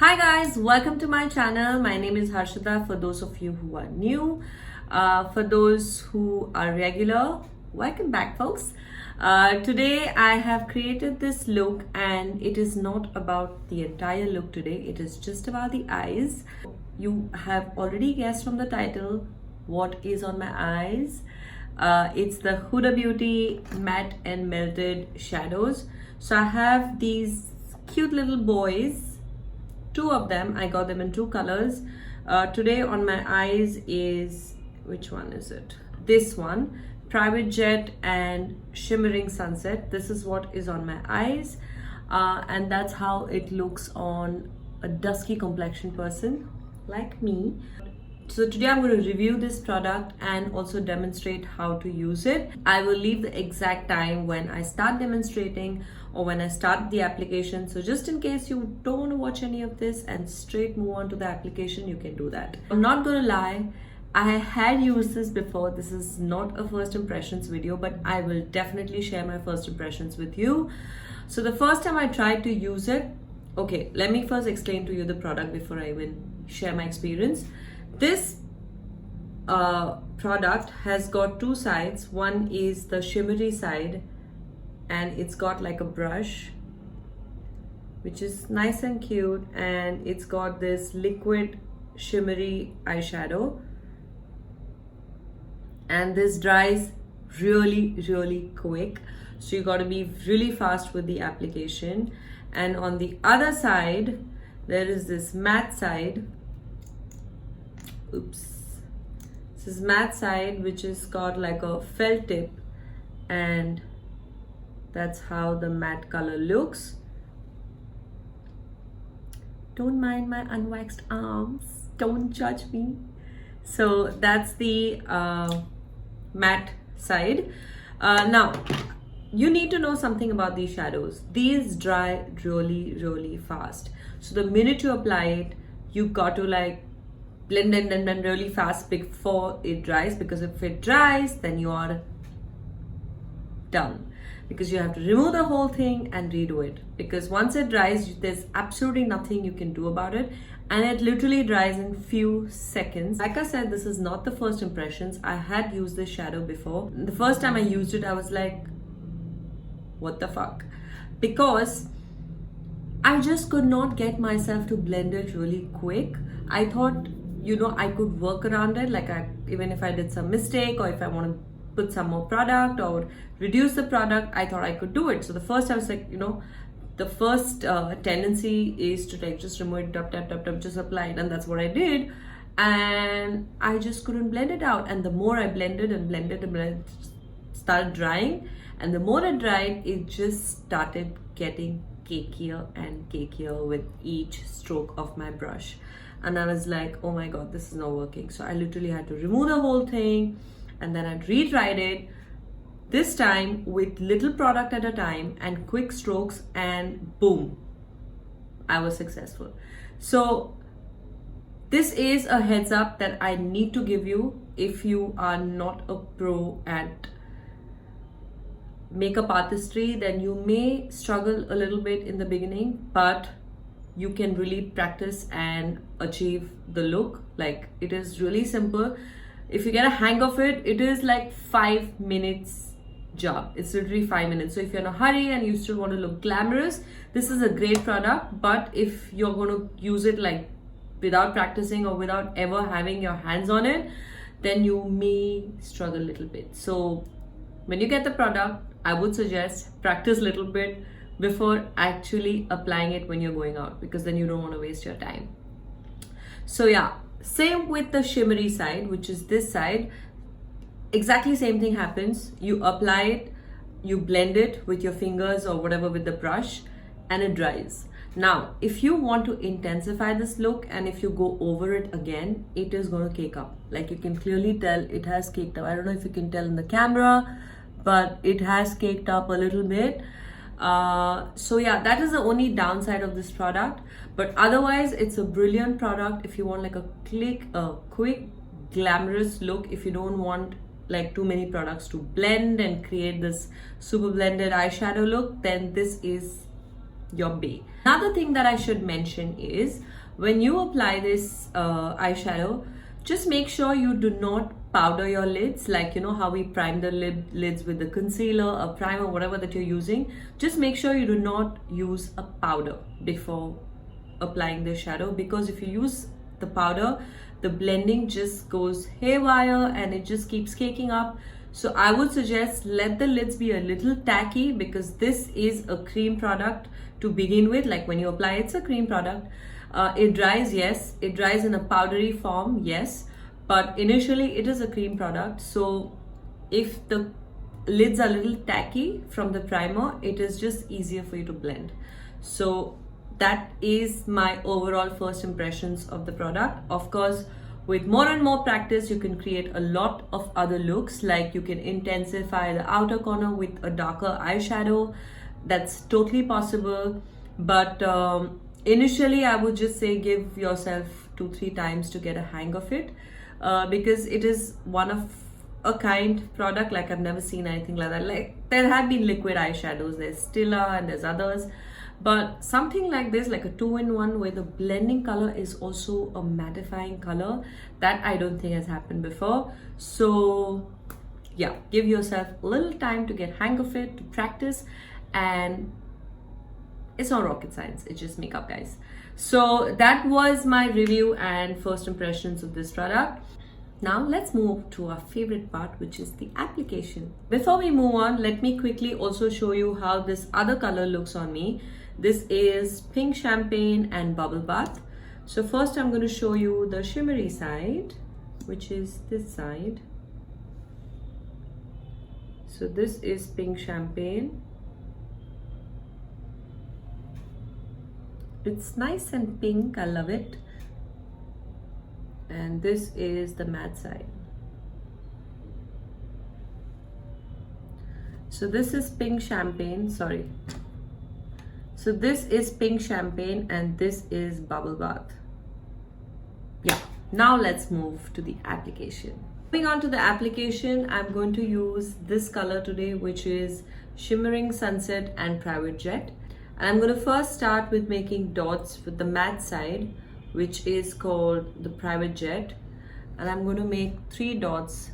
Hi guys, welcome to my channel. My name is Harshada for those of you who are new. For those who are regular, welcome back folks. Today I have created this look and it is not about the entire look today. It is just about the eyes. You have already guessed from the title what is on my eyes. It's the Huda Beauty Matte and Melted Shadows. So I have these cute little boys. Two of them, I got them in two colors. Today on my eyes is, which one is it? This one, Private Jet and Shimmering Sunset. This is what is on my eyes. And that's how it looks on a dusky complexion person like me. So today I'm going to review this product and also demonstrate how to use it. I will leave the exact time when I start demonstrating or when I start the application. So just in case you don't want to watch any of this and straight move on to the application, you can do that. I'm not going to lie, I had used this before. This is not a first impressions video, but I will definitely share my first impressions with you. So the first time I tried to use it, okay, let me first explain to you the product before I even share my experience. This product has got two sides. One is the shimmery side and it's got like a brush which is nice and cute, and it's got this liquid shimmery eyeshadow, and this dries really quick, so you got to be really fast with the application. And on the other side there is this matte side. This is matte side, which is got like a felt tip, and that's how the matte color looks. Don't mind my unwaxed arms, don't judge me. So that's the matte side. Now you need to know something about these shadows. These dry really fast, so the minute you apply it, you got to like blend really fast before it dries, because if it dries then you are done, because you have to remove the whole thing and redo it, because once it dries there's absolutely nothing you can do about it, and it literally dries in few seconds. Like I said, this is not the first impressions. I had used this shadow before. The first time I used it I was like, what the fuck, because I just could not get myself to blend it really quick. I thought, you know, I could work around it, like even if I did some mistake or if I want to put some more product or reduce the product, I thought I could do it. So the first I was like, you know, the first tendency is to like just remove it, tap, just apply it, and that's what I did, and I just couldn't blend it out. And the more I blended it started drying, and the more it dried, it just started getting cakier and cakier with each stroke of my brush. And I was like, oh my god, this is not working. So I literally had to remove the whole thing, and then I retried it, this time with little product at a time and quick strokes, and boom, I was successful. So this is a heads up that I need to give you if you are not a pro at makeup artistry. Then you may struggle a little bit in the beginning, but you can really practice and achieve the look. Like, it is really simple. If you get a hang of it, it is like 5 minutes job. It's literally 5 minutes. So if you're in a hurry and you still want to look glamorous, this is a great product. But if you're going to use it like without practicing or without ever having your hands on it, then you may struggle a little bit. So when you get the product, I would suggest practice a little bit before actually applying it when you're going out, because then you don't want to waste your time. So yeah, same with the shimmery side, which is this side. Exactly same thing happens. You apply it, you blend it with your fingers or whatever with the brush, and it dries. Now if you want to intensify this look and if you go over it again, it is going to cake up. Like, you can clearly tell it has caked up. I don't know if you can tell in the camera, but it has caked up a little bit. So yeah, that is the only downside of this product, but otherwise it's a brilliant product if you want like a quick glamorous look. If you don't want like too many products to blend and create this super blended eyeshadow look, then this is your bae. Another thing that I should mention is when you apply this eyeshadow, just make sure you do not powder your lids, like you know how we prime the lids with the concealer, a primer, whatever that you're using. Just make sure you do not use a powder before applying the shadow, because if you use the powder, the blending just goes haywire and it just keeps caking up. So I would suggest let the lids be a little tacky, because this is a cream product to begin with. Like when you apply, it's a cream product. It dries, yes, it dries in a powdery form, yes, but initially it is a cream product. So if the lids are a little tacky from the primer, it is just easier for you to blend. So that is my overall first impressions of the product. Of course, with more and more practice, you can create a lot of other looks, like you can intensify the outer corner with a darker eyeshadow. That's totally possible. But initially, I would just say give yourself 2-3 times to get a hang of it, because it is one of a kind product. Like I've never seen anything like that. Like there have been liquid eyeshadows, there's Stila and there's others. But something like this, like a 2-in-1 where the blending color is also a mattifying color, that I don't think has happened before. So yeah, give yourself a little time to get hang of it, to practice, and it's not rocket science, it's just makeup, guys. So that was my review and first impressions of this product. Now let's move to our favorite part, which is the application. Before we move on, let me quickly also show you how this other color looks on me. This is Pink Champagne and Bubble Bath. So first I'm going to show you the Shimmery Side, which is this side. So this is Pink Champagne. It's nice and pink, I love it. And this is the matte side. So this is Pink Champagne, sorry. So this is Pink Champagne and this is Bubble Bath. Yeah, now let's move to the application. Moving on to the application, I'm going to use this color today, which is Shimmering Sunset and Private Jet. And I'm going to first start with making dots with the matte side, which is called the Private Jet. And I'm going to make 3 dots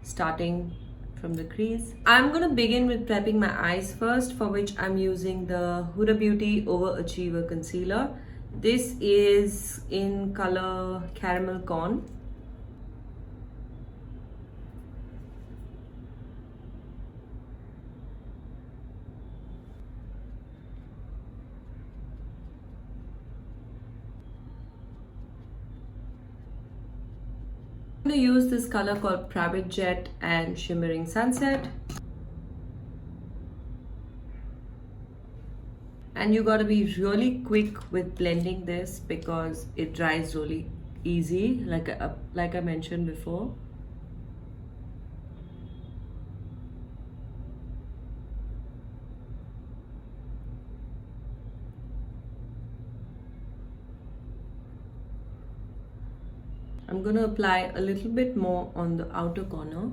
starting from the crease. I'm going to begin with prepping my eyes first, for which I'm using the Huda Beauty Overachiever Concealer. This is in color Caramel Corn. I'm going to use this color called Private Jet and Shimmering Sunset. And you gotta be really quick with blending this because it dries really easy, like I mentioned before. I'm going to apply a little bit more on the outer corner.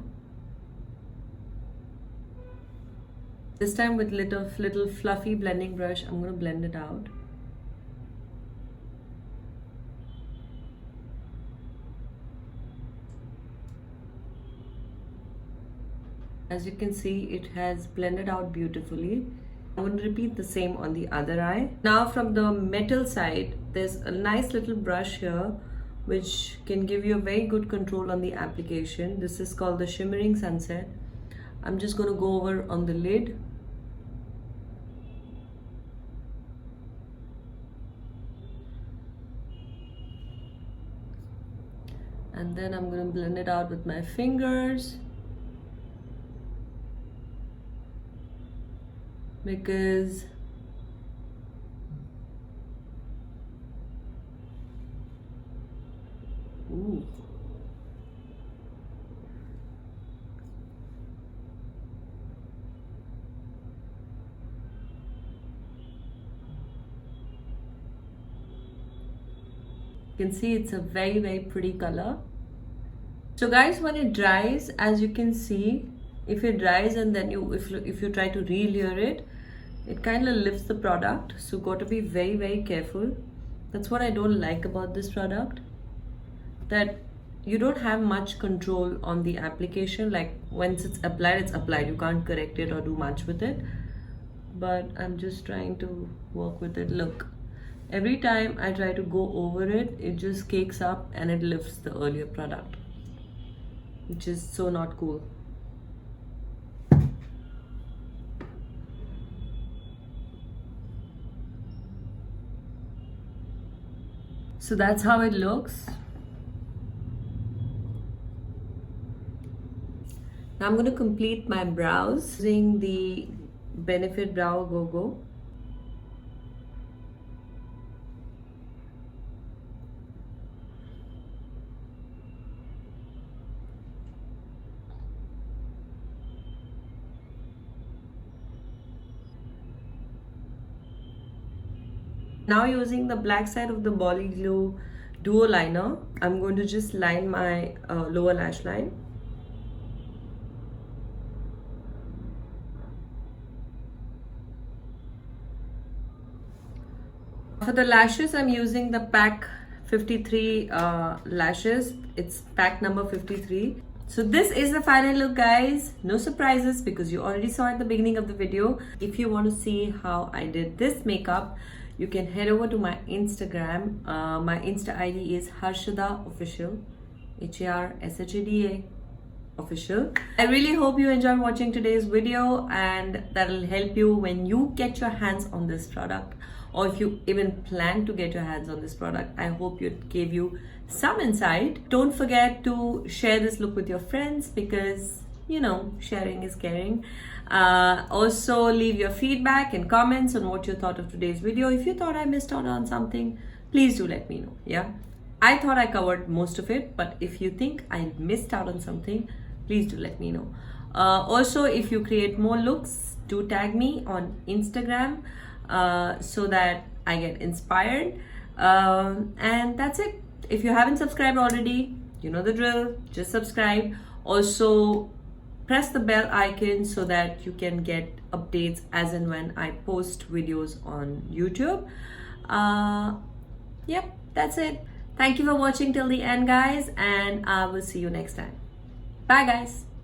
This time with little fluffy blending brush, I'm going to blend it out. As you can see, it has blended out beautifully. I'm going to repeat the same on the other eye. Now from the metal side, there's a nice little brush here which can give you a very good control on the application. This is called the Shimmering Sunset. I'm just going to go over on the lid. And then I'm going to blend it out with my fingers. Because ooh. You can see it's a very pretty color. So guys, when it dries, as you can see, if it dries and then if you try to re-layer it, it kind of lifts the product, so got to be very careful. That's what I don't like about this product, that you don't have much control on the application. Like once it's applied, you can't correct it or do much with it. But I'm just trying to work with it. Look, every time I try to go over it, it just cakes up and it lifts the earlier product, which is so not cool. So that's how it looks. Now I'm going to complete my brows using the Benefit Brow Go-Go. Now using the black side of the Bolly Glue Duo Liner, I'm going to just line my lower lash line. For the lashes, I'm using the pack 53 lashes. It's pack number 53. So this is the final look, guys. No surprises because you already saw at the beginning of the video. If you want to see how I did this makeup, you can head over to my Instagram. My Insta ID is Harshada Official, HARSHADA Official. I really hope you enjoyed watching today's video, and that'll help you when you get your hands on this product, or if you even plan to get your hands on this product. I hope it gave you some insight. Don't forget to share this look with your friends because, you know, sharing is caring. Also leave your feedback and comments on what you thought of today's video. If you thought I missed out on something, please do let me know. Yeah, I thought I covered most of it, but if you think I missed out on something, please do let me know. Also, if you create more looks, do tag me on Instagram so that I get inspired. And that's it. If you haven't subscribed already, you know the drill, just subscribe. Also press the bell icon so that you can get updates as and when I post videos on YouTube. Yep, that's it. Thank you for watching till the end, guys, and I will see you next time. Bye, guys.